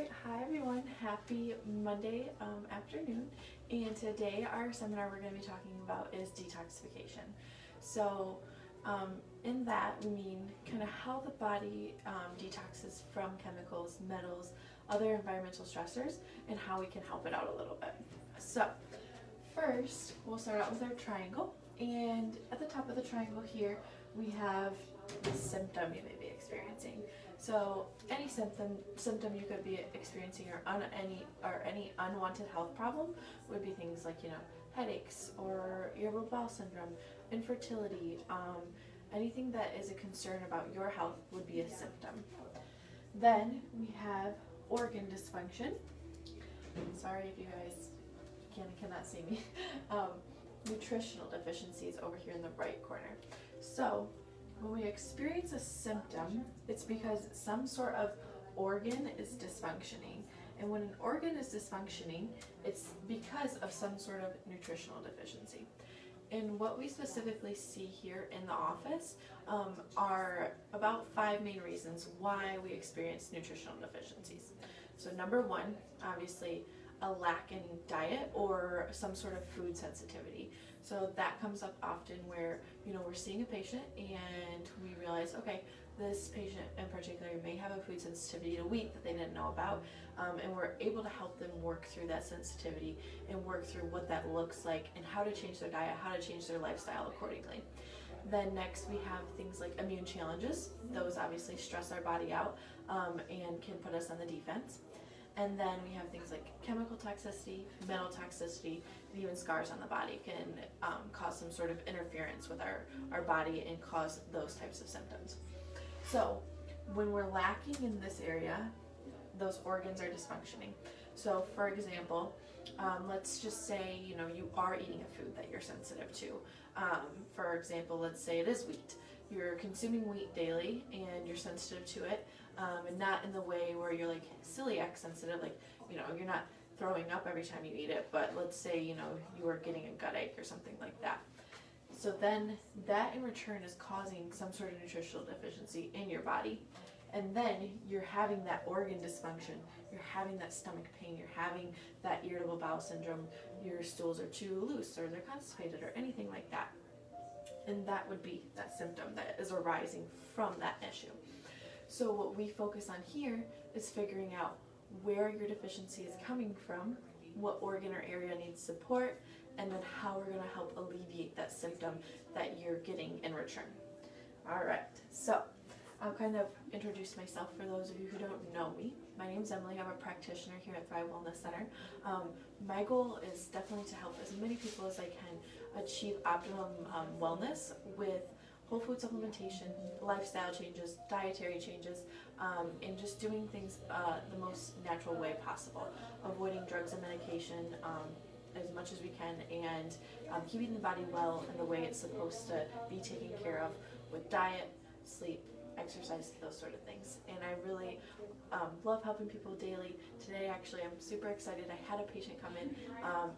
Alright, hi everyone. Happy Monday afternoon. And today our seminar we're going to be talking about is detoxification. So in that we mean kind of how the body detoxes from chemicals, metals, other environmental stressors, and how we can help it out a little bit. So first we'll start out with our triangle. And at the top of the triangle here we have the symptom you may be experiencing. So any symptom you could be experiencing or any unwanted health problem would be things like, headaches or irritable bowel syndrome, infertility, anything that is a concern about your health would be a symptom. Then we have organ dysfunction. Sorry if you guys cannot see me. Nutritional deficiencies over here in the right corner. So when we experience a symptom, it's because some sort of organ is dysfunctioning. And when an organ is dysfunctioning, it's because of some sort of nutritional deficiency. And what we specifically see here in the office are about 5 main reasons why we experience nutritional deficiencies. So number one, obviously, a lack in diet or some sort of food sensitivity. So that comes up often where, we're seeing a patient and we realize, okay, this patient in particular may have a food sensitivity to wheat that they didn't know about, and we're able to help them work through that sensitivity and work through what that looks like and how to change their diet, how to change their lifestyle accordingly. Then next we have things like immune challenges. Those obviously stress our body out and can put us on the defense. And then we have things like chemical toxicity, metal toxicity, and even scars on the body can cause some sort of interference with our body and cause those types of symptoms. So when we're lacking in this area, those organs are dysfunctioning. So for example, let's just say, you are eating a food that you're sensitive to. For example, let's say it is wheat. You're consuming wheat daily and you're sensitive to it, and not in the way where you're like celiac sensitive, like, you're not throwing up every time you eat it, but let's say, you are getting a gut ache or something like that. So then that in return is causing some sort of nutritional deficiency in your body. And then you're having that organ dysfunction, you're having that stomach pain, you're having that irritable bowel syndrome, your stools are too loose or they're constipated or anything like that. And that would be that symptom that is arising from that issue. So what we focus on here is figuring out where your deficiency is coming from, what organ or area needs support, and then how we're going to help alleviate that symptom that you're getting in return. All right, so I'll kind of introduce myself for those of you who don't know me. My name's Emily. I'm a practitioner here at Thrive Wellness Center. My goal is definitely to help as many people as I can achieve optimum wellness with whole food supplementation, lifestyle changes, dietary changes, and just doing things the most natural way possible, avoiding drugs and medication as much as we can, and keeping the body well in the way it's supposed to be taken care of with diet, sleep, exercise, those sort of things. And I really love helping people daily. Today actually I'm super excited. I had a patient come in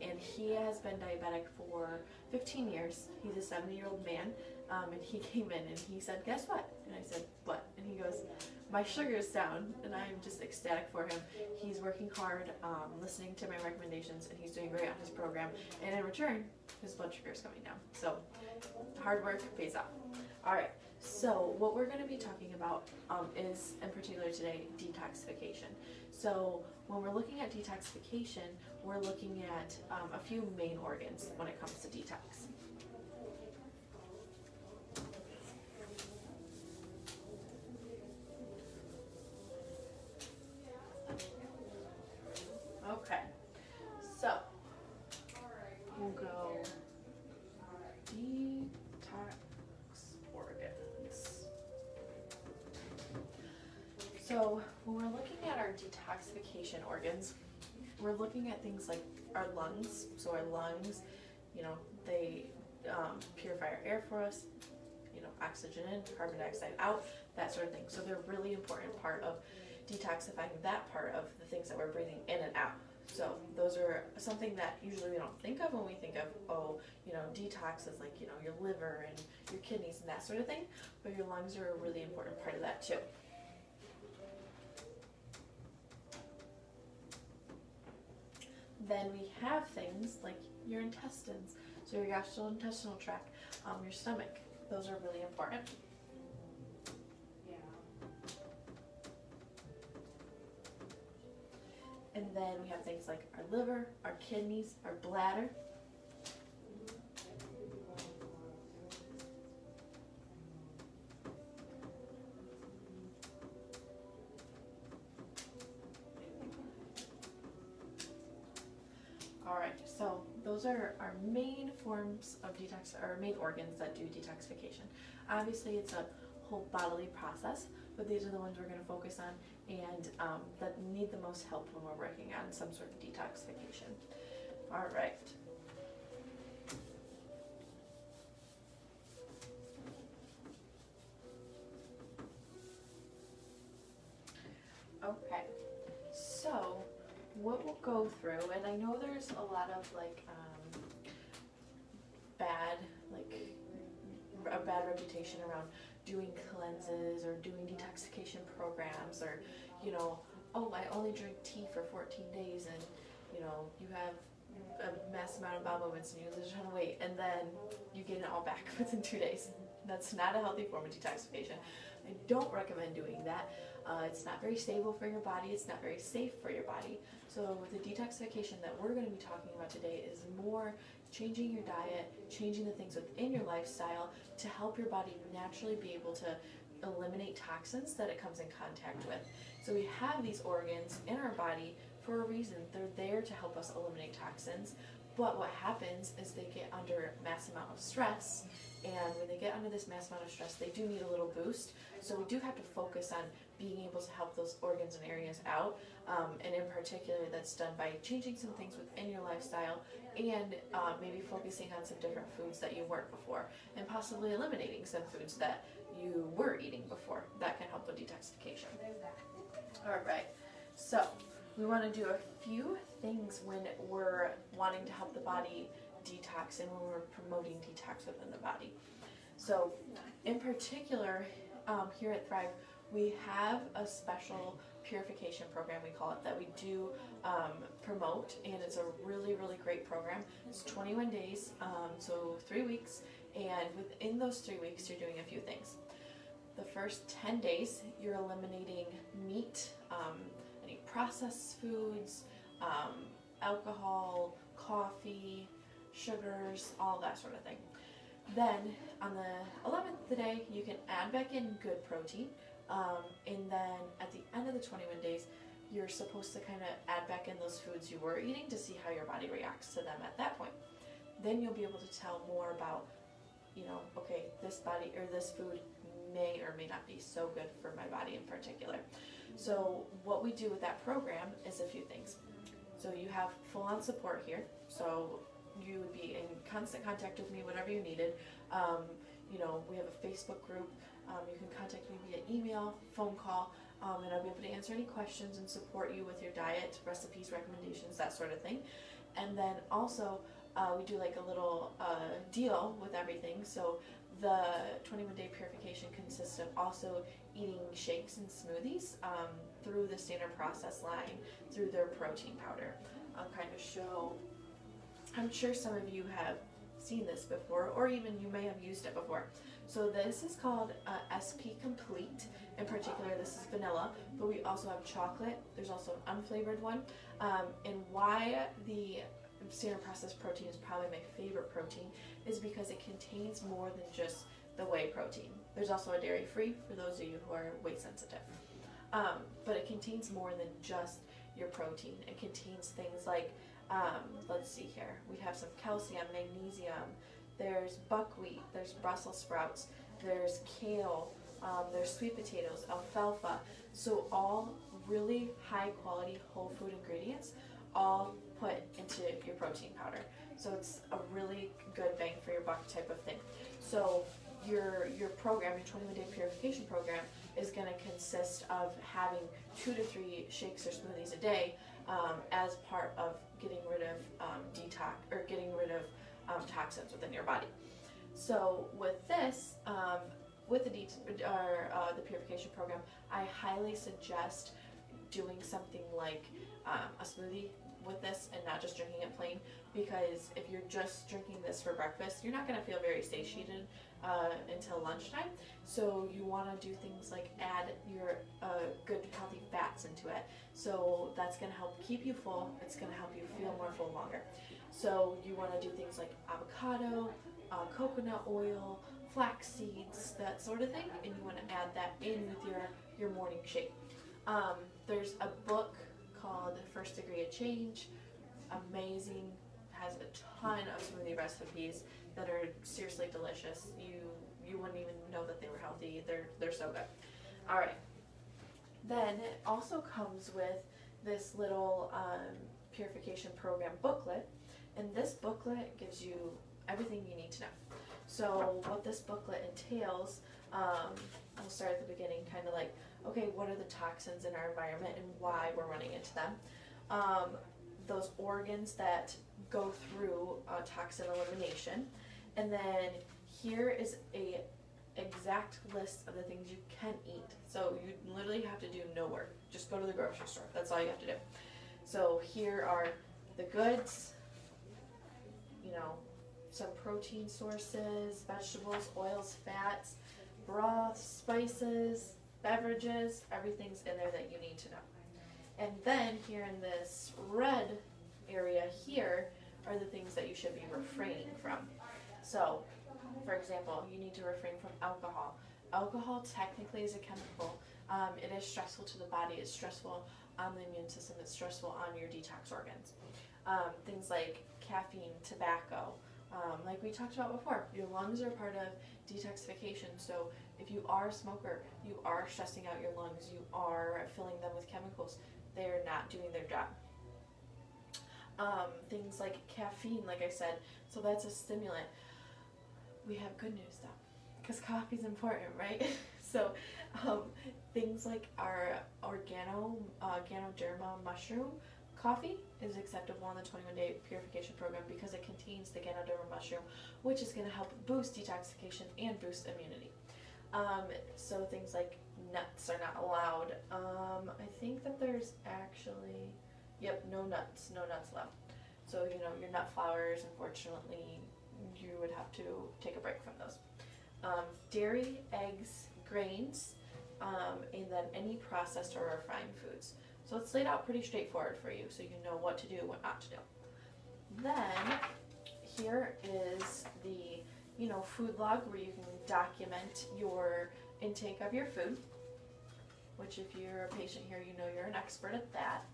and he has been diabetic for 15 years. He's a 70-year-old man, and he came in and he said, guess what? And I said, what? And he goes, my sugar is down. And I'm just ecstatic for him. He's working hard, listening to my recommendations, and he's doing great on his program, and in return his blood sugar is coming down. So hard work pays off. All right, so what we're going to be talking about is, in particular today, detoxification. So when we're looking at detoxification, we're looking at a few main organs when it comes to detox. Okay, so we'll go detox organs. So when we're looking at our detoxification organs, we're looking at things like our lungs. So our lungs, they purify our air for us, oxygen in, carbon dioxide out, that sort of thing. So they're a really important part of detoxifying that part of the things that we're breathing in and out. So those are something that usually we don't think of when we think of, detox is like, your liver and your kidneys and that sort of thing, but your lungs are a really important part of that too. Then we have things like your intestines, so your gastrointestinal tract, your stomach. Those are really important. And then we have things like our liver, our kidneys, our bladder. All right, so those are our main forms of detox, or main organs that do detoxification. Obviously, it's a whole bodily process, but these are the ones we're going to focus on and that need the most help when we're working on some sort of detoxification. All right. Okay, so what we'll go through, and I know there's a lot of a bad reputation around doing cleanses or doing detoxification programs, or, you know, oh, I only drink tea for 14 days and, you know, you have a mass amount of bowel movements and you lose a ton of weight and then you get it all back within 2 days. That's not a healthy form of detoxification. I don't recommend doing that. It's not very stable for your body. It's not very safe for your body. So the detoxification that we're going to be talking about today is more changing your diet, changing the things within your lifestyle to help your body naturally be able to eliminate toxins that it comes in contact with. So we have these organs in our body for a reason. They're there to help us eliminate toxins. But what happens is they get under mass amount of stress, and when they get under this mass amount of stress, they do need a little boost. So we do have to focus on being able to help those organs and areas out, and in particular that's done by changing some things within your lifestyle and maybe focusing on some different foods that you weren't before, and possibly eliminating some foods that you were eating before. That can help with detoxification. All right, so we want to do a few things when we're wanting to help the body detox and when we're promoting detox within the body. So in particular, here at Thrive, we have a special purification program, we call it, that we do promote, and it's a really, really great program. It's 21 days, so 3 weeks, and within those 3 weeks, you're doing a few things. The first 10 days, you're eliminating meat, any processed foods, alcohol, coffee, sugars, all that sort of thing. Then on the 11th day, you can add back in good protein, and then at the end of the 21 days, you're supposed to kind of add back in those foods you were eating to see how your body reacts to them at that point. Then you'll be able to tell more about, you know, okay, this body or this food may or may not be so good for my body in particular. So what we do with that program is a few things. So you have full-on support here. So you would be in constant contact with me whenever you needed. You know, we have a Facebook group. You can contact me via email, phone call, and I'll be able to answer any questions and support you with your diet, recipes, recommendations, that sort of thing. And then also, we do like a little deal with everything. So the 21-day purification consists of also eating shakes and smoothies through the standard process line, through their protein powder. I'll kind of show, I'm sure some of you have seen this before, or even you may have used it before. So this is called SP Complete. In particular, this is vanilla, but we also have chocolate. There's also an unflavored one. And why the standard processed protein is probably my favorite protein is because it contains more than just the whey protein. There's also a dairy-free for those of you who are weight sensitive. But it contains more than just your protein. It contains things like, let's see here, we have some calcium, magnesium, there's buckwheat, there's Brussels sprouts, there's kale, there's sweet potatoes, alfalfa. So all really high quality whole food ingredients, all put into your protein powder. So it's a really good bang for your buck type of thing. So your program, your 21-day purification program, is going to consist of having 2 to 3 shakes or smoothies a day as part of getting rid of toxins within your body. So with this, with the purification program, I highly suggest doing something like a smoothie with this and not just drinking it plain, because if you're just drinking this for breakfast, you're not going to feel very satiated until lunchtime. So you want to do things like add your good healthy fats into it. So that's going to help keep you full. It's going to help you feel more full longer. So you want to do things like avocado, coconut oil, flax seeds, that sort of thing, and you want to add that in with your morning shake. There's a book called First Degree of Change, amazing, has a ton of smoothie recipes that are seriously delicious. You wouldn't even know that they were healthy. They're so good. All right. Then it also comes with this little Purification Program booklet, and this booklet gives you everything you need to know. So what this booklet entails, we'll start at the beginning, kind of like, okay, what are the toxins in our environment and why we're running into them? Those organs that go through toxin elimination, and then here is a exact list of the things you can eat. So you literally have to do no work. Just go to the grocery store. That's all you have to do. So here are the goods, some protein sources, vegetables, oils, fats, broths, spices, beverages, everything's in there that you need to know. And then here in this red area here are the things that you should be refraining from. So, for example, you need to refrain from alcohol. Alcohol technically is a chemical. It is stressful to the body. It's stressful on the immune system. It's stressful on your detox organs. Things like caffeine, tobacco, like we talked about before, your lungs are part of detoxification. So if you are a smoker, you are stressing out your lungs, you are filling them with chemicals, they're not doing their job. Things like caffeine, like I said, so that's a stimulant. We have good news though, because coffee's important, right? So things like our Ganoderma mushroom coffee is acceptable on the 21-day purification program because it contains the Ganoderma mushroom, which is going to help boost detoxification and boost immunity. So things like nuts are not allowed. I think that there's actually, no nuts allowed. So, your nut flours, unfortunately, you would have to take a break from those. Dairy, eggs, grains, and then any processed or refined foods. So it's laid out pretty straightforward for you, so you know what to do, what not to do. Then here is the food log, where you can document your intake of your food, which if you're a patient here, you're an expert at that.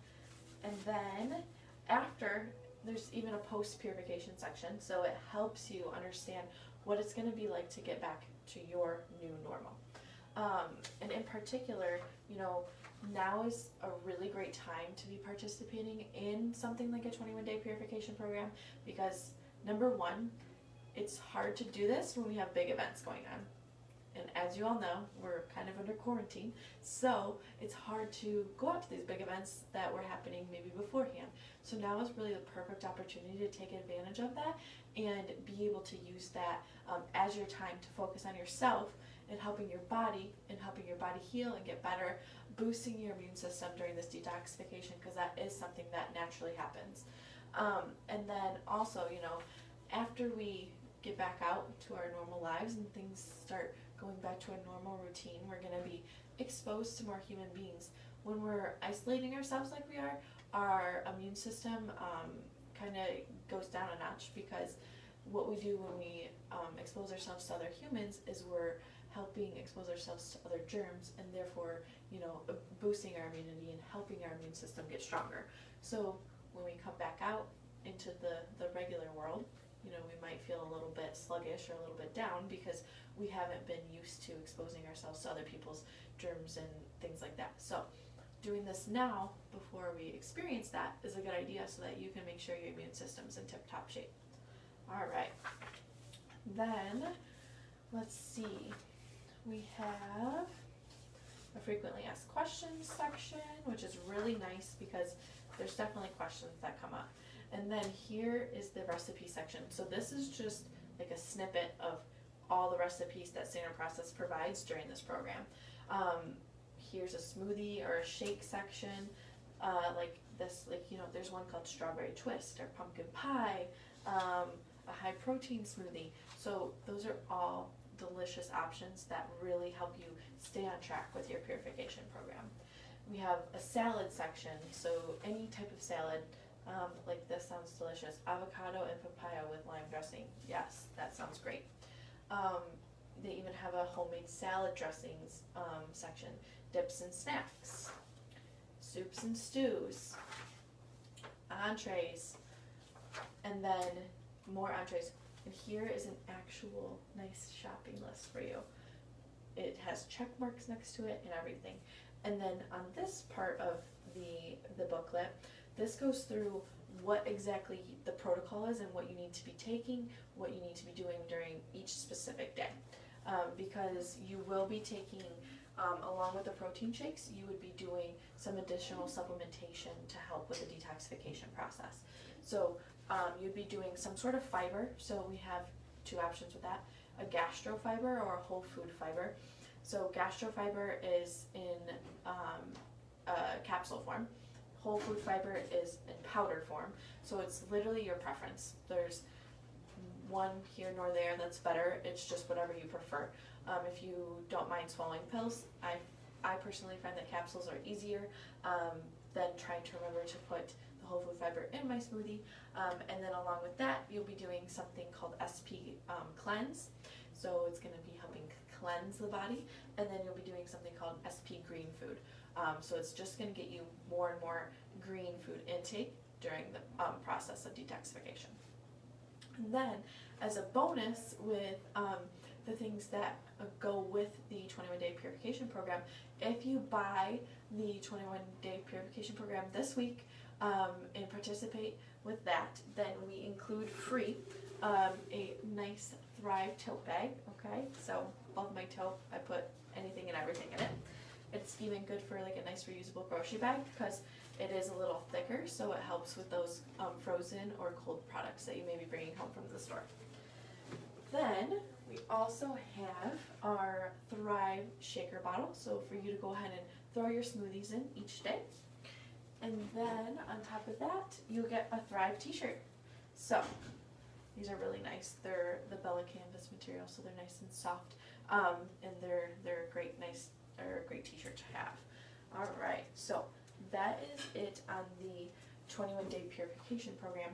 And then after, there's even a post-purification section, so it helps you understand what it's going to be like to get back to your new normal. And in particular, now is a really great time to be participating in something like a 21-day purification program, because number one, it's hard to do this when we have big events going on. And as you all know, we're kind of under quarantine, so it's hard to go out to these big events that were happening maybe beforehand. So now is really the perfect opportunity to take advantage of that and be able to use that as your time to focus on yourself and helping your body heal and get better, boosting your immune system during this detoxification, because that is something that naturally happens. And then also, after we get back out to our normal lives and things start going back to a normal routine, we're going to be exposed to more human beings. When we're isolating ourselves like we are, our immune system kind of goes down a notch, because what we do when we expose ourselves to other humans is we're helping expose ourselves to other germs, and therefore, boosting our immunity and helping our immune system get stronger. So when we come back out into the regular world, we might feel a little bit sluggish or a little bit down because we haven't been used to exposing ourselves to other people's germs and things like that. So doing this now before we experience that is a good idea, so that you can make sure your immune system's in tip-top shape. All right. Then, let's see. We have a frequently asked questions section, which is really nice because there's definitely questions that come up. And then here is the recipe section. So this is just like a snippet of all the recipes that Standard Process provides during this program. Here's a smoothie or a shake section, like this, like, there's one called strawberry twist or pumpkin pie, a high protein smoothie. So those are all delicious options that really help you stay on track with your purification program. We have a salad section, so any type of salad, like this sounds delicious. Avocado and papaya with lime dressing. Yes, that sounds great. They even have a homemade salad dressings section. Dips and snacks, soups and stews, entrees, and then more entrees. And here is an actual nice shopping list for you. It has check marks next to it and everything. And then on this part of the booklet, this goes through what exactly the protocol is and what you need to be taking, what you need to be doing during each specific day. Because you will be taking, along with the protein shakes, you would be doing some additional supplementation to help with the detoxification process. So you'd be doing some sort of fiber. So we have two options with that: a gastro fiber or a whole food fiber. So gastro fiber is in capsule form. Whole food fiber is in powder form. So it's literally your preference. There's one here nor there that's better. It's just whatever you prefer. If you don't mind swallowing pills, I personally find that capsules are easier than trying to remember to put the whole food fiber in my smoothie. And then along with that, you'll be doing something called SP cleanse. So it's going to be helping cleanse the body. And then you'll be doing something called SP green food. So it's just going to get you more and more green food intake during the process of detoxification. And then, as a bonus with the things that go with the 21-day purification program, if you buy the 21-day purification program this week and participate with that, then we include free a nice Thrive tote bag. Okay, so above my tote, I put anything and everything in it. It's even good for like a nice reusable grocery bag because it is a little thicker, so it helps with those frozen or cold products that you may be bringing home from the store. Then we also have our Thrive shaker bottle, so for you to go ahead and throw your smoothies in each day. And then on top of that, you'll get a Thrive t-shirt. So these are really nice. They're the Bella canvas material, so they're nice and soft, and they're a great t-shirt to have. All right, so that is it on the 21-day purification program.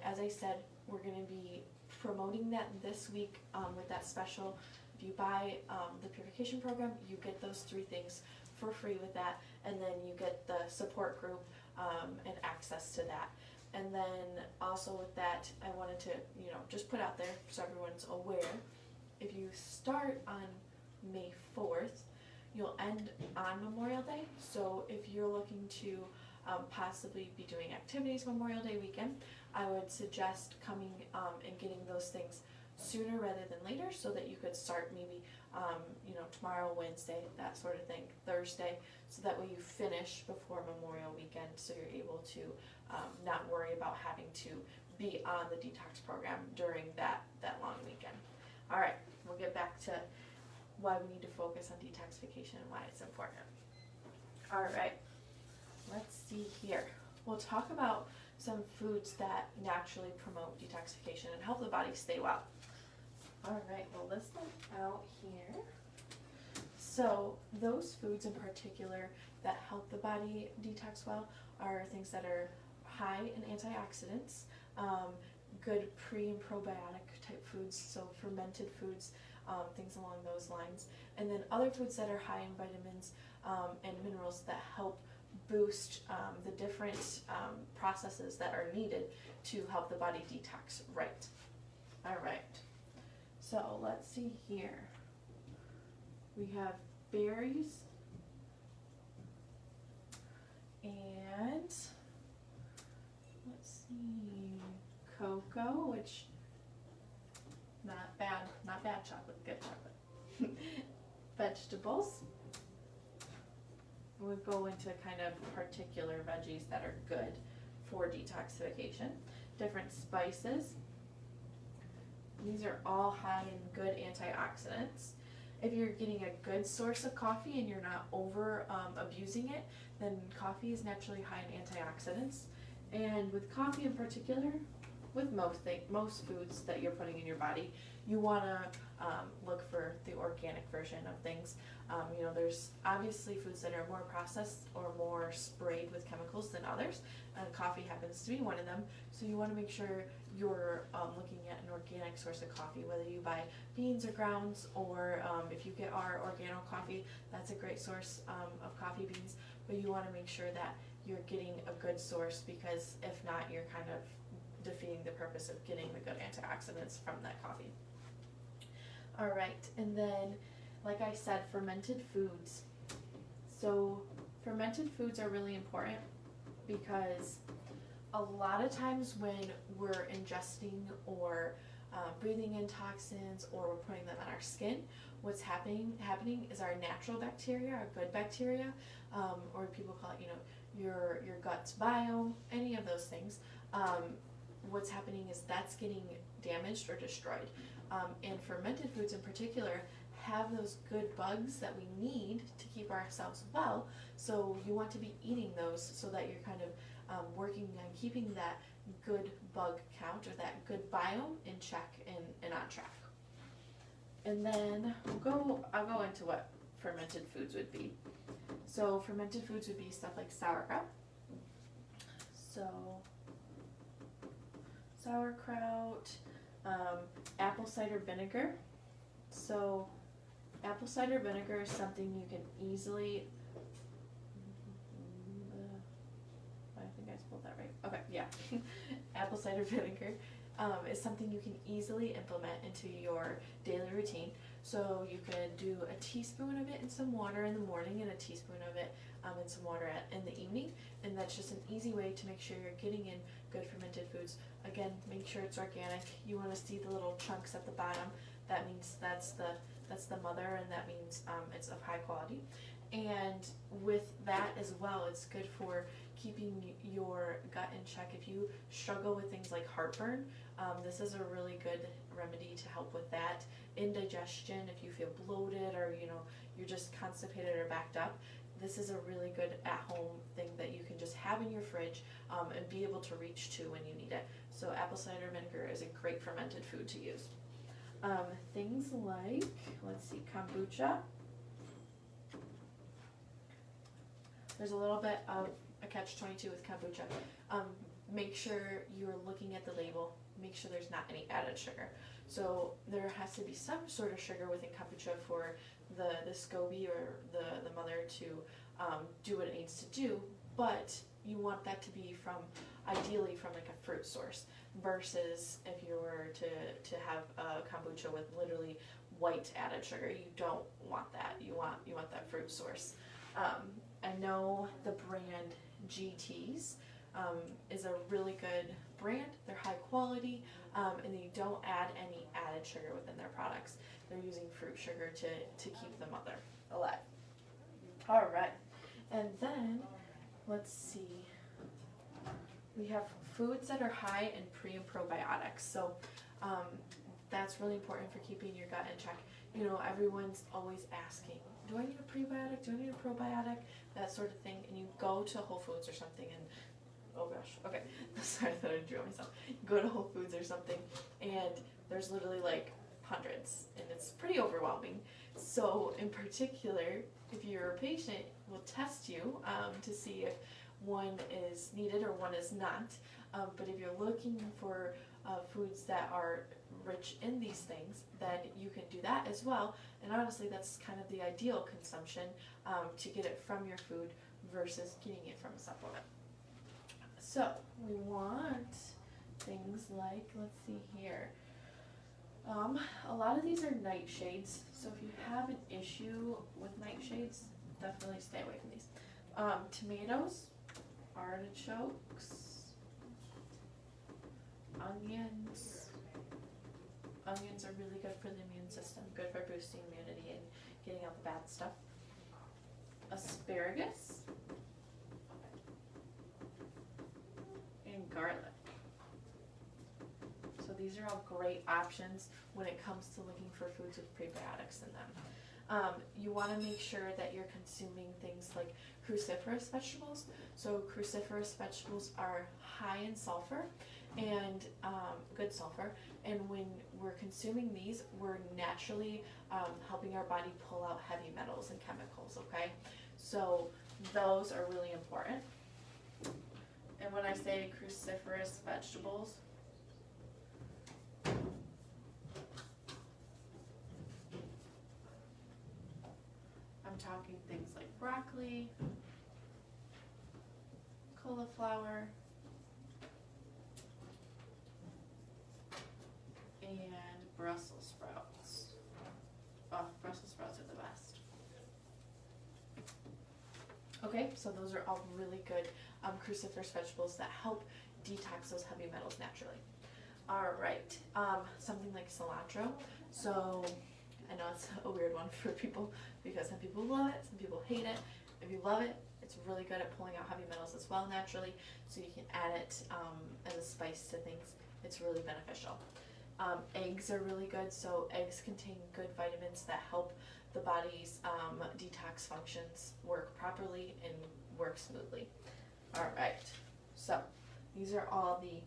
As I said, we're going to be promoting that this week with that special. If you buy the purification program, you get those 3 things for free with that, and then you get the support group and access to that. And then also with that, I wanted to just put out there so everyone's aware. If you start on May 4th, you'll end on Memorial Day. So if you're looking to possibly be doing activities Memorial Day weekend, I would suggest coming and getting those things sooner rather than later, so that you could start maybe tomorrow, Wednesday, that sort of thing, Thursday, so that way you finish before Memorial weekend, so you're able to not worry about having to be on the detox program during that long weekend. All right, we'll get back to why we need to focus on detoxification and why it's important. All right, let's see here. We'll talk about some foods that naturally promote detoxification and help the body stay well. All right, we'll list them out here. So those foods in particular that help the body detox well are things that are high in antioxidants, good pre and probiotic type foods, so fermented foods, things along those lines, and then other foods that are high in vitamins and minerals that help boost the different processes that are needed to help the body detox right. All right, so let's see here. We have berries and let's see, cocoa, which not bad chocolate, good chocolate. Vegetables. We'll go into kind of particular veggies that are good for detoxification. Different spices. These are all high in good antioxidants. If you're getting a good source of coffee and you're not over abusing it, then coffee is naturally high in antioxidants. And with coffee in particular, with most foods that you're putting in your body, you want to look for the organic version of things. There's obviously foods that are more processed or more sprayed with chemicals than others, and coffee happens to be one of them. So you want to make sure you're looking at an organic source of coffee, whether you buy beans or grounds, or if you get our Organo coffee, that's a great source of coffee beans. But you want to make sure that you're getting a good source, because if not, you're kind of defeating the purpose of getting the good antioxidants from that coffee. All right, and then, like I said, fermented foods. So fermented foods are really important because a lot of times when we're ingesting or breathing in toxins, or we're putting them on our skin, what's happening is our natural bacteria, our good bacteria, or people call it, your gut's biome, any of those things. What's happening is that's getting damaged or destroyed. And fermented foods in particular have those good bugs that we need to keep ourselves well. So you want to be eating those so that you're kind of working on keeping that good bug count, or that good biome, in check and on track. And then I'll go into what fermented foods would be. So fermented foods would be stuff like sauerkraut. So sauerkraut, apple cider vinegar. So apple cider vinegar is something you can easily, I think I spelled that right. Okay, yeah. Apple cider vinegar is something you can easily implement into your daily routine. So you could do a teaspoon of it in some water in the morning, and a teaspoon of it in some water in the evening. And that's just an easy way to make sure you're getting in good fermented foods. Again, make sure it's organic. You want to see the little chunks at the bottom. That means that's the mother, and that means it's of high quality. And with that as well, it's good for keeping your gut in check. If you struggle with things like heartburn, this is a really good remedy to help with that. Indigestion, if you feel bloated, or you're just constipated or backed up, this is a really good at-home thing that you can just have in your fridge and be able to reach to when you need it. So apple cider vinegar is a great fermented food to use. Things like, let's see, kombucha. There's a little bit of a catch-22 with kombucha. Make sure you're looking at the label. Make sure there's not any added sugar. So there has to be some sort of sugar within kombucha for the SCOBY, or the mother, to do what it needs to do, but you want that to be ideally from like a fruit source, versus if you were to have a kombucha with literally white added sugar. You don't want that. You want that fruit source. I know the brand GT's is a really good brand. They're high quality, and they don't add any added sugar within their products. They're using fruit sugar to keep the mother alive. All right, and then let's see. We have foods that are high in pre and probiotics. So that's really important for keeping your gut in check. Everyone's always asking, do I need a prebiotic? Do I need a probiotic? That sort of thing. And you go to Whole Foods or something, and oh gosh, okay, sorry that I drew on myself. You go to Whole Foods or something, and there's literally like hundreds, and it's pretty overwhelming. So in particular, if you're a patient, we'll test you to see if one is needed or one is not. But if you're looking for foods that are rich in these things, then you can do that as well. And honestly, that's kind of the ideal consumption, to get it from your food versus getting it from a supplement. So we want things like, let's see here, a lot of these are nightshades. So if you have an issue with nightshades, definitely stay away from these. Tomatoes, artichokes, onions. Onions are really good for the immune system, good for boosting immunity and getting out the bad stuff. Asparagus and garlic. So these are all great options when it comes to looking for foods with prebiotics in them. You want to make sure that you're consuming things like cruciferous vegetables. So cruciferous vegetables are high in sulfur and good sulfur, and when we're consuming these, we're naturally helping our body pull out heavy metals and chemicals, okay? So those are really important. And when I say cruciferous vegetables, I'm talking things like broccoli, cauliflower, and Brussels sprouts. Oh, Brussels sprouts are the best. Okay, so those are all really good cruciferous vegetables that help detox those heavy metals naturally. All right, something like cilantro. So I know it's a weird one for people because some people love it, some people hate it. If you love it, it's really good at pulling out heavy metals as well naturally, so you can add it as a spice to things. It's really beneficial. Eggs are really good, so eggs contain good vitamins that help the body's detox functions work properly and work smoothly. All right, so these are all the,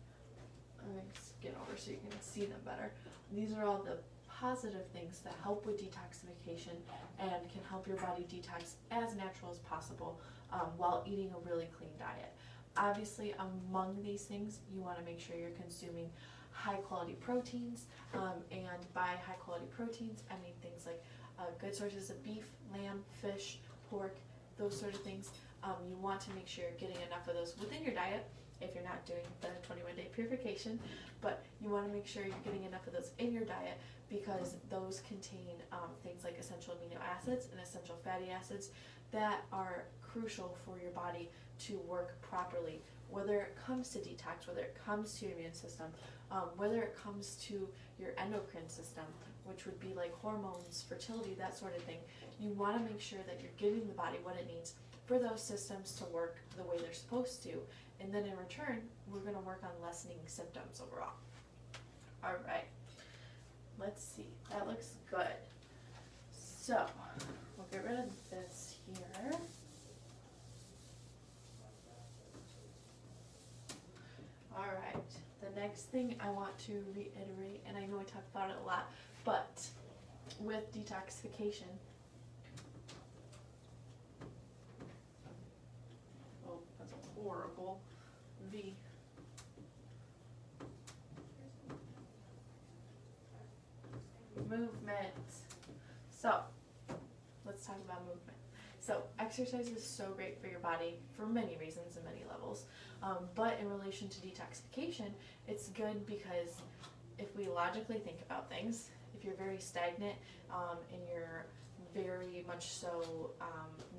let me get over so you can see them better. These are all the positive things that help with detoxification and can help your body detox as natural as possible while eating a really clean diet. Obviously, among these things, you want to make sure you're consuming high quality proteins, and by high quality proteins, I mean things like good sources of beef, lamb, fish, pork, those sort of things. You want to make sure you're getting enough of those within your diet if you're not doing the 21-day purification, but you want to make sure you're getting enough of those in your diet because those contain things like essential amino acids and essential fatty acids that are crucial for your body to work properly, whether it comes to detox, whether it comes to your immune system, whether it comes to your endocrine system, which would be like hormones, fertility, that sort of thing. You want to make sure that you're giving the body what it needs for those systems to work the way they're supposed to. And then in return, we're going to work on lessening symptoms overall. All right, let's see. That looks good. So we'll get rid of this here. All right, the next thing I want to reiterate, and I know I talk about it a lot, but with detoxification, oh, that's a horrible V. Movement. So let's talk about movement. So exercise is so great for your body for many reasons and many levels, but in relation to detoxification, it's good because if we logically think about things, if you're very stagnant and you're very much so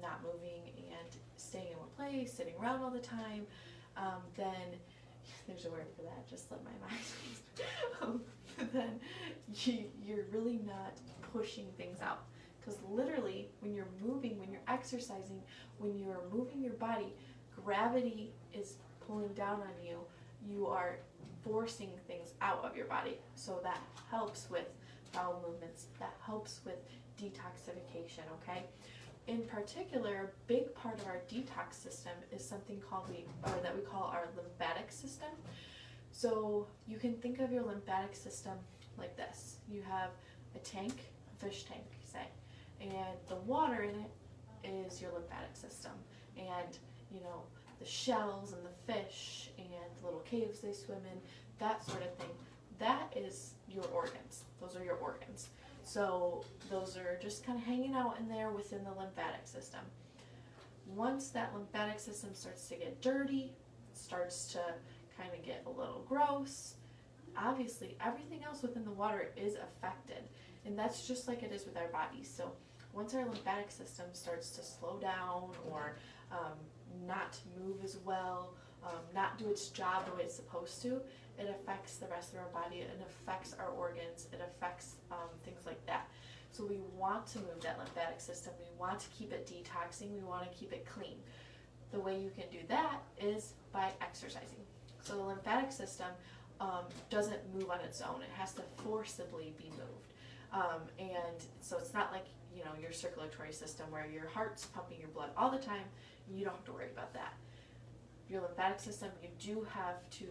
not moving and staying in one place, sitting around all the time, then there's a word for that, just let my mind then you're really not pushing things out. Because literally, when you're moving, when you're exercising, when you're moving your body, gravity is pulling down on you. You are forcing things out of your body. So that helps with bowel movements. That helps with detoxification, okay? In particular, a big part of our detox system is something called that we call our lymphatic system. So you can think of your lymphatic system like this. You have a tank, a fish tank, say, and the water in it is your lymphatic system, and you know, the shells and the fish and the little caves they swim in, that sort of thing, that is your organs. Those are your organs. So those are just kind of hanging out in there within the lymphatic system. Once that lymphatic system starts to get dirty, starts to kind of get a little gross, obviously everything else within the water is affected, and that's just like it is with our bodies. So once our lymphatic system starts to slow down or not move as well, not do its job the way it's supposed to, it affects the rest of our body, it affects our organs, it affects things like that. So we want to move that lymphatic system, we want to keep it detoxing, we want to keep it clean. The way you can do that is by exercising. So the lymphatic system doesn't move on its own. It has to forcibly be moved. And so it's not like your circulatory system where your heart's pumping your blood all the time. You don't have to worry about that. Your lymphatic system, you do have to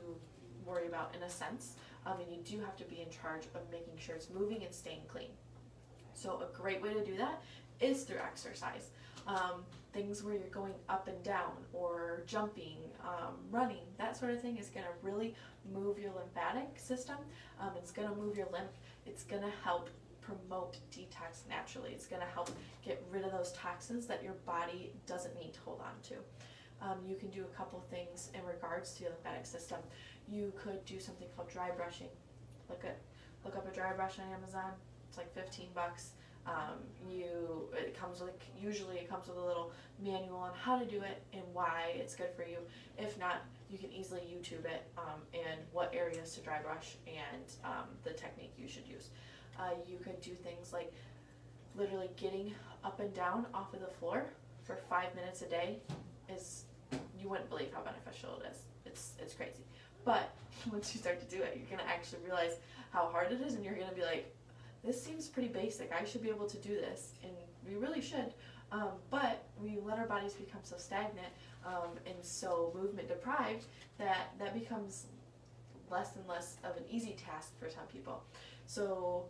worry about in a sense, and you do have to be in charge of making sure it's moving and staying clean. So a great way to do that is through exercise. Things where you're going up and down or jumping, running, that sort of thing is going to really move your lymphatic system. It's going to move your lymph. It's going to help promote detox naturally. It's going to help get rid of those toxins that your body doesn't need to hold on to. You can do a couple things in regards to your lymphatic system. You could do something called dry brushing. Look up a dry brush on Amazon. It's like $15. Usually it comes with a little manual on how to do it and why it's good for you. If not, you can easily YouTube it and what areas to dry brush and the technique you should use. You could do things like literally getting up and down off of the floor for 5 minutes a day. You wouldn't believe how beneficial it is. It's crazy. But once you start to do it, you're gonna actually realize how hard it is, and you're gonna be like, this seems pretty basic. I should be able to do this, and we really should. But we let our bodies become so stagnant and so movement deprived that becomes less and less of an easy task for some people. So,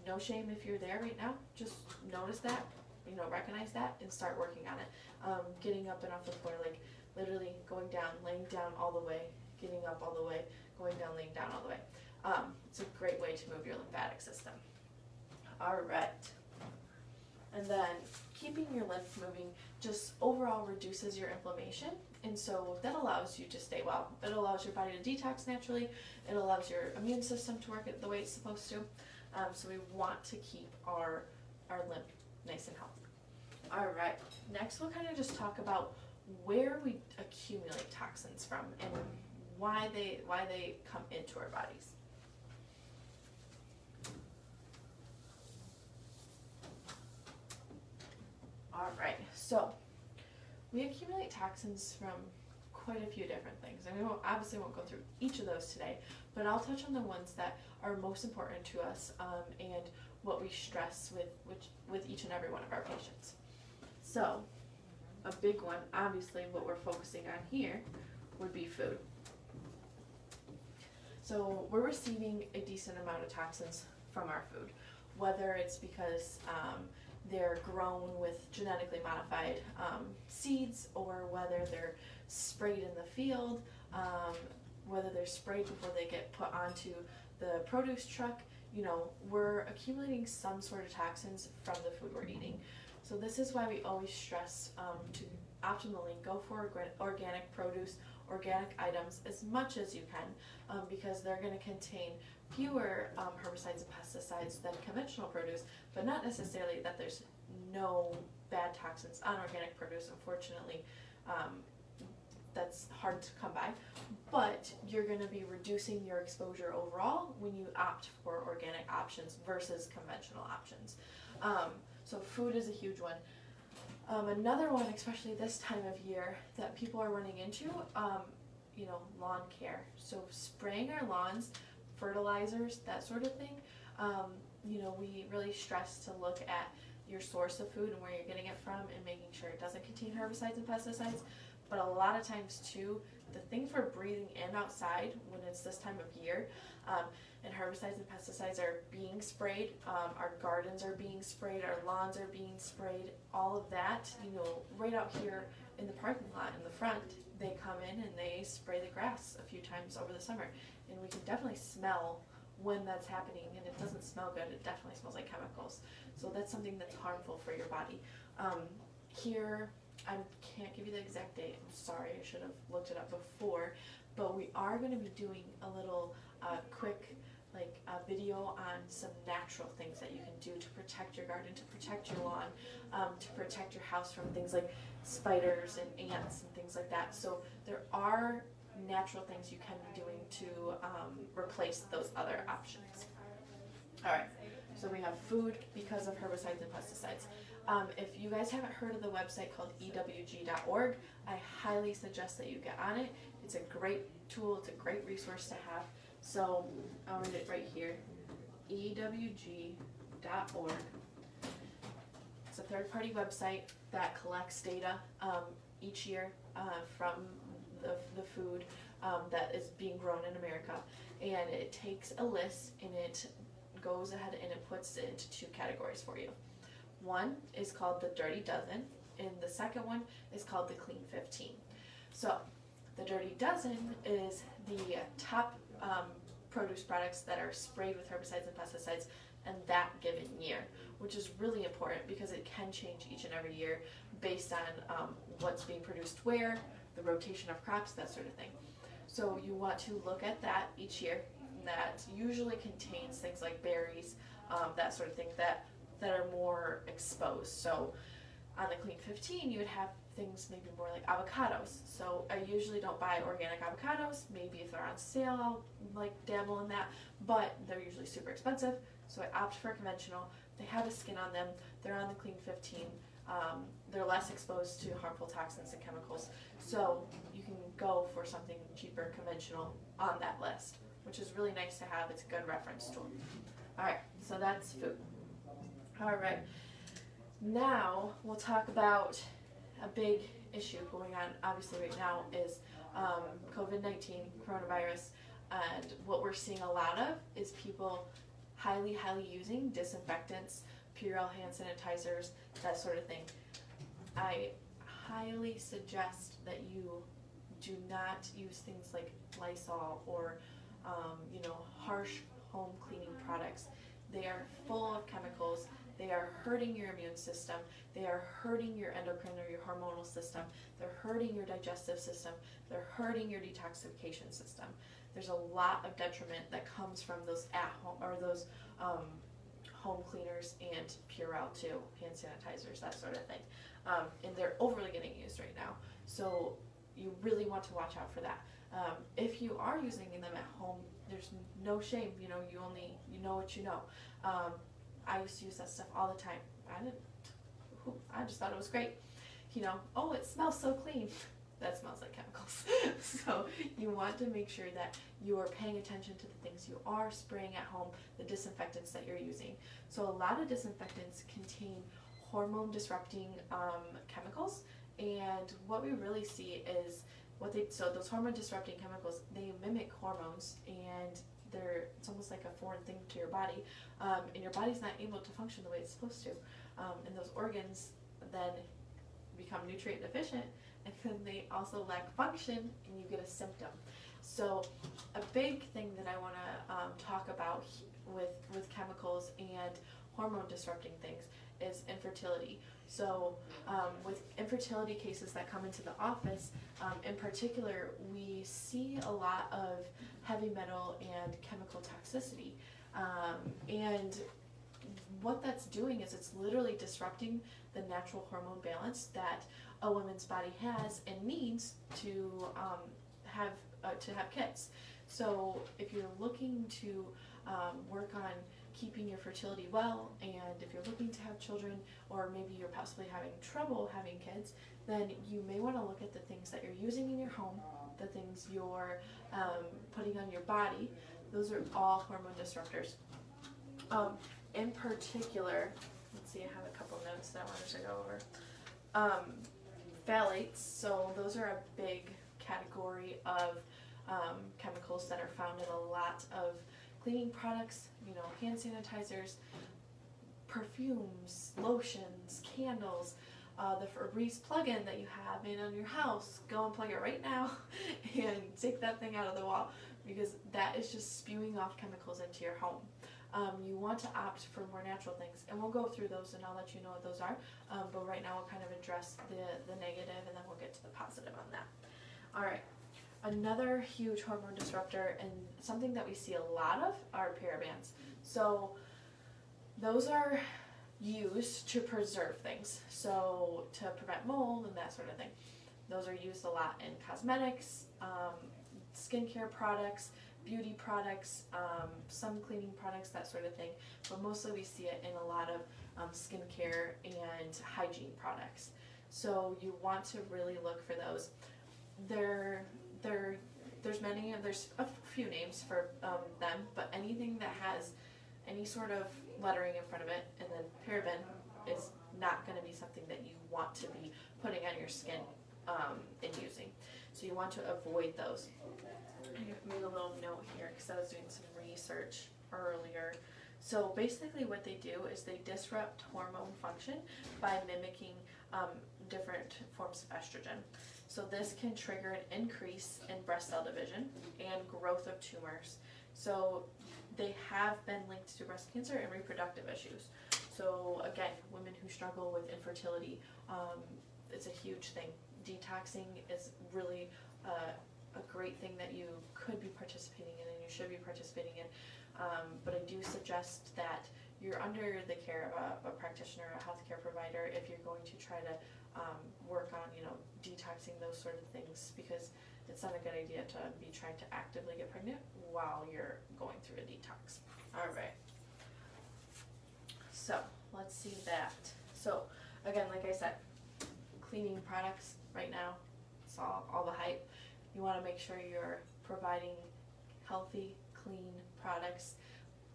no shame if you're there right now. Just notice that, recognize that, and start working on it. Getting up and off the floor, like literally going down, laying down all the way, getting up all the way, going down, laying down all the way. It's a great way to move your lymphatic system. All right. And then keeping your lymph moving just overall reduces your inflammation, and so that allows you to stay well. It allows your body to detox naturally. It allows your immune system to work the way it's supposed to. So we want to keep our lymph nice and healthy. All right. Next, we'll kind of just talk about where we accumulate toxins from and why they come into our bodies. All right, so we accumulate toxins from quite a few different things, and we obviously won't go through each of those today, but I'll touch on the ones that are most important to us and what we stress with each and every one of our patients. So a big one, obviously what we're focusing on here, would be food. So we're receiving a decent amount of toxins from our food, whether it's because they're grown with genetically modified seeds, or whether they're sprayed in the field, whether they're sprayed before they get put onto the produce truck. We're accumulating some sort of toxins from the food we're eating. So this is why we always stress to optimally go for organic produce, organic items as much as you can, because they're going to contain fewer herbicides and pesticides than conventional produce, but not necessarily that there's no bad toxins on organic produce. Unfortunately, that's hard to come by, but you're going to be reducing your exposure overall when you opt for organic options versus conventional options. So food is a huge one. Another one, especially this time of year, that people are running into, lawn care. So spraying our lawns, fertilizers, that sort of thing. We really stress to look at your source of food and where you're getting it from and making sure it doesn't contain herbicides and pesticides. But a lot of times too, the things we're breathing in outside when it's this time of year, and herbicides and pesticides are being sprayed, our gardens are being sprayed, our lawns are being sprayed, all of that, right out here in the parking lot in the front, they come in and they spray the grass a few times over the summer. And we can definitely smell when that's happening, and it doesn't smell good. It definitely smells like chemicals. So that's something that's harmful for your body. Here, I can't give you the exact date. I'm sorry, I should have looked it up before. But we are going to be doing a little quick video on some natural things that you can do to protect your garden, to protect your lawn, to protect your house from things like spiders and ants and things like that. So there are natural things you can be doing to replace those other options. All right, so we have food because of herbicides and pesticides. If you guys haven't heard of the website called ewg.org, I highly suggest that you get on it. It's a great tool, it's a great resource to have. So I'll read it right here, ewg.org. a third-party website that collects data each year from the food that is being grown in America, and it takes a list and it goes ahead and it puts it into two categories for you. One is called the Dirty Dozen, and the second one is called the Clean 15. So the Dirty Dozen is the top produce products that are sprayed with herbicides and pesticides in that given year, which is really important because it can change each and every year based on what's being produced where, the rotation of crops, that sort of thing. So you want to look at that each year. That usually contains things like berries, that sort of thing that are more exposed. So on the Clean 15, you would have things maybe more like avocados. So I usually don't buy organic avocados. Maybe if they're on sale, I'll like dabble in that, but they're usually super expensive. So I opt for conventional. They have a skin on them. They're on the Clean 15. They're less exposed to harmful toxins and chemicals. So you can go for something cheaper, conventional on that list, which is really nice to have. It's a good reference tool. All right, so that's food. All right, now we'll talk about a big issue going on obviously right now is COVID-19, coronavirus, and what we're seeing a lot of is people highly using disinfectants, Purell hand sanitizers, that sort of thing. I highly suggest that you do not use things like Lysol or harsh home cleaning products. They are full of chemicals. They are hurting your immune system. They are hurting your endocrine or your hormonal system. They're hurting your digestive system. They're hurting your detoxification system. There's a lot of detriment that comes from those at-home or those home cleaners and Purell too, hand sanitizers, that sort of thing. And they're overly getting used right now. So you really want to watch out for that. If you are using them at home, there's no shame. You know what you know. I used to use that stuff all the time. I just thought it was great. Oh, it smells so clean. That smells like chemicals. So you want to make sure that you are paying attention to the things you are spraying at home, the disinfectants that you're using. So a lot of disinfectants contain hormone disrupting chemicals, and what we really see is so those hormone disrupting chemicals, they mimic hormones, and it's almost like a foreign thing to your body, and your body's not able to function the way it's supposed to, and those organs then become nutrient deficient, and then they also lack function, and you get a symptom. So a big thing that I want to talk about with chemicals and hormone disrupting things is infertility. So with infertility cases that come into the office, in particular, we see a lot of heavy metal and chemical toxicity. And what that's doing is it's literally disrupting the natural hormone balance that a woman's body has and needs to have kids. So if you're looking to work on keeping your fertility well, and if you're looking to have children, or maybe you're possibly having trouble having kids, then you may want to look at the things that you're using in your home, the things you're putting on your body. Those are all hormone disruptors. In particular, let's see, I have a couple notes that I wanted to go over. Phthalates, so those are a big category of chemicals that are found in a lot of cleaning products, hand sanitizers, perfumes, lotions, candles, the Febreze plug-in that you have in on your house. Go and plug it right now and take that thing out of the wall, because that is just spewing off chemicals into your home. You want to opt for more natural things, and we'll go through those and I'll let you know what those are, but right now we'll kind of address the negative, and then we'll get to the positive on that. Alright, another huge hormone disruptor, and something that we see a lot of, are parabens. So those are used to preserve things, so to prevent mold and that sort of thing. Those are used a lot in cosmetics, skincare products, beauty products, some cleaning products, that sort of thing, but mostly we see it in a lot of skincare and hygiene products. So you want to really look for those. There's a few names for them, but anything that has any sort of lettering in front of it, and then paraben is not going to be something that you want to be putting on your skin and using. So you want to avoid those. I made a little note here because I was doing some research earlier. So basically what they do is they disrupt hormone function by mimicking different forms of estrogen. So this can trigger an increase in breast cell division and growth of tumors. So they have been linked to breast cancer and reproductive issues. So again, women who struggle with infertility, it's a huge thing. Detoxing is really a great thing that you could be participating in and you should be participating in. But I do suggest that you're under the care of a practitioner, a healthcare provider, if you're going to try to work on, detoxing those sort of things, because it's not a good idea to be trying to actively get pregnant while you're going through a detox. All right. So let's see that. So again, like I said, cleaning products right now, it's all the hype. You want to make sure you're providing healthy, clean products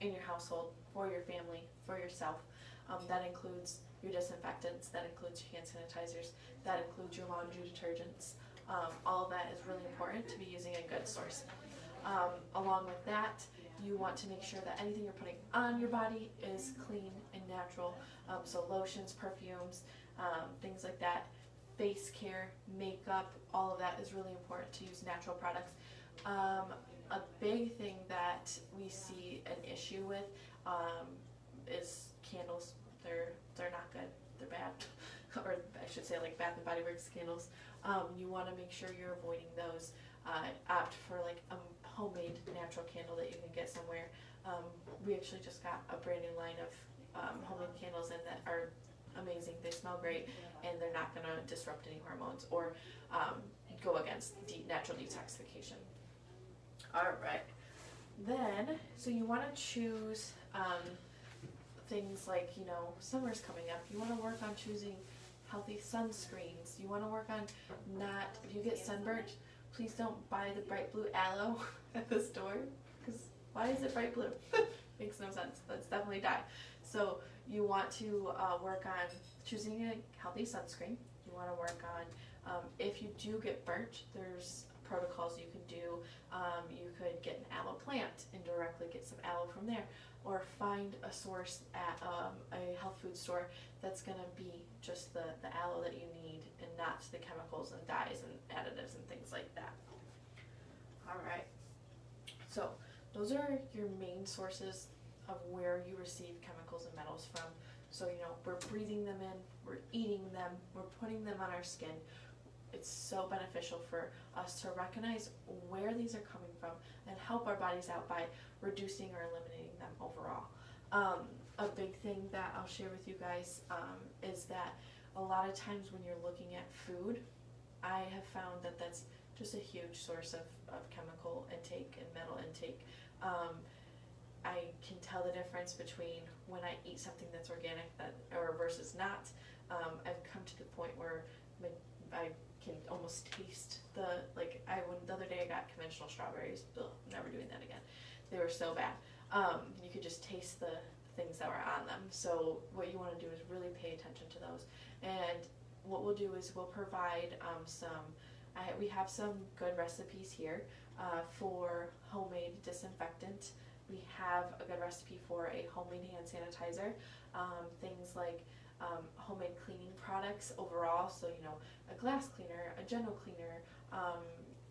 in your household, for your family, for yourself. That includes your disinfectants, that includes your hand sanitizers, that includes your laundry detergents. All of that is really important to be using a good source. Along with that, you want to make sure that anything you're putting on your body is clean and natural. So lotions, perfumes, things like that. Face care, makeup, all of that is really important to use natural products. A big thing that we see an issue with is candles. They're not good. They're bad. Or I should say like Bath and Body Works candles. You want to make sure you're avoiding those. Opt for like a homemade natural candle that you can get somewhere. We actually just got a brand new line of homemade candles in that are amazing. They smell great and they're not going to disrupt any hormones or go against natural detoxification. Alright, then, so you want to choose things like, summer's coming up. You want to work on choosing healthy sunscreens. You want to work on if you get sunburnt, please don't buy the bright blue aloe at the store, because why is it bright blue? Makes no sense. That's definitely dye. So you want to work on choosing a healthy sunscreen. You want to work on, if you do get burnt, there's protocols you can do. You could get an aloe plant and directly get some aloe from there, or find a source at a health food store that's going to be just the aloe that you need and not the chemicals and dyes and additives and things like that. Alright, so those are your main sources of where you receive chemicals and metals from. So we're breathing them in, we're eating them, we're putting them on our skin. It's so beneficial for us to recognize where these are coming from and help our bodies out by reducing or eliminating them overall. A big thing that I'll share with you guys is that a lot of times when you're looking at food, I have found that that's just a huge source of chemical intake and metal intake. I can tell the difference between when I eat something that's organic or versus not. I've come to the point where I can almost taste the other day I got conventional strawberries. Ugh, never doing that again. They were so bad. You could just taste the things that were on them. So what you want to do is really pay attention to those. And what we'll do is we'll provide we have some good recipes here for homemade disinfectant. We have a good recipe for a homemade hand sanitizer. Things like homemade cleaning products overall, so a glass cleaner, a general cleaner,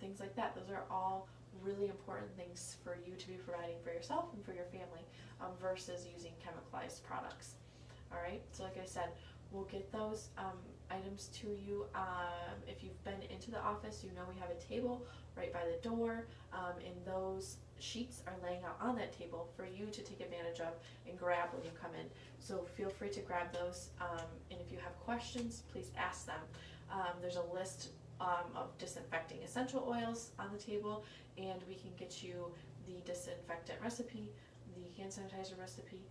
things like that. Those are all really important things for you to be providing for yourself and for your family versus using chemicalized products. Alright, so like I said, we'll get those items to you. If you've been into the office, we have a table right by the door, and those sheets are laying out on that table for you to take advantage of and grab when you come in. So feel free to grab those, and if you have questions, please ask them. There's a list of disinfecting essential oils on the table, and we can get you the disinfectant recipe, the hand sanitizer recipe,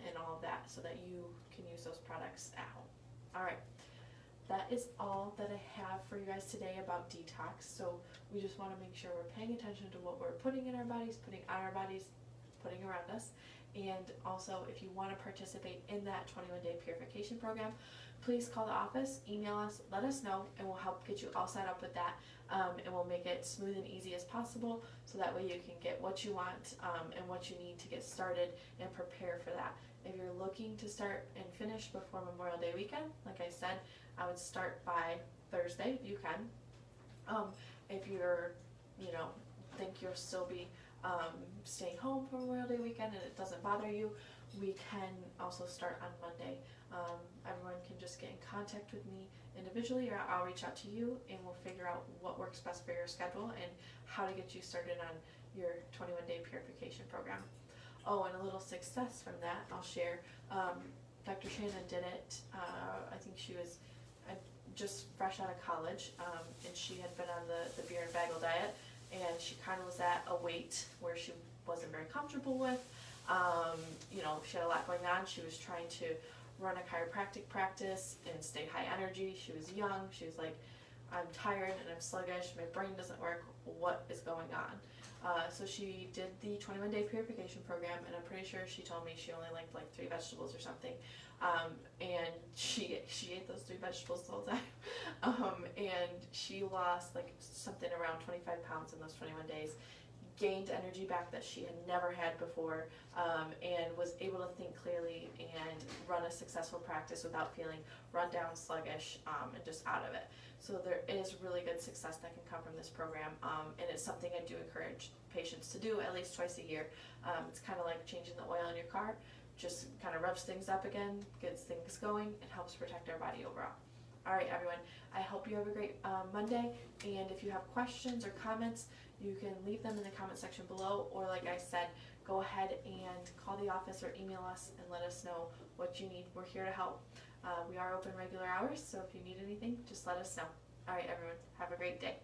and all of that so that you can use those products at home. Alright, that is all that I have for you guys today about detox. So we just want to make sure we're paying attention to what we're putting in our bodies, putting on our bodies, putting around us, And also, if you want to participate in that 21-day purification program, please call the office, email us, let us know, and we'll help get you all set up with that. And we'll make it smooth and easy as possible, so that way you can get what you want and what you need to get started and prepare for that. If you're looking to start and finish before Memorial Day weekend, like I said, I would start by Thursday if you can. If you're, think you'll still be staying home for Memorial Day weekend and it doesn't bother you, we can also start on Monday. Everyone can just get in contact with me individually, or I'll reach out to you and we'll figure out what works best for your schedule and how to get you started on your 21-day purification program. Oh, and a little success from that I'll share. Dr. Shannon did it. I think she was just fresh out of college, and she had been on the beer and bagel diet, and she kind of was at a weight where she wasn't very comfortable with. She had a lot going on. She was trying to run a chiropractic practice and stay high energy. She was young. She was like, I'm tired and I'm sluggish. My brain doesn't work. What is going on? So she did the 21-day purification program, and I'm pretty sure she told me she only liked like 3 vegetables or something. And she ate those 3 vegetables the whole time. And she lost like something around 25 pounds in those 21 days. Gained energy back that she had never had before, and was able to think clearly and run a successful practice without feeling run down, sluggish, and just out of it. So there is really good success that can come from this program, and it's something I do encourage patients to do at least twice a year. It's kind of like changing the oil in your car. Just kind of revs things up again, gets things going, and helps protect our body overall. All right, everyone, I hope you have a great Monday, and if you have questions or comments, you can leave them in the comment section below, or like I said, go ahead and call the office or email us and let us know what you need. We're here to help. We are open regular hours, so if you need anything, just let us know. All right, everyone, have a great day.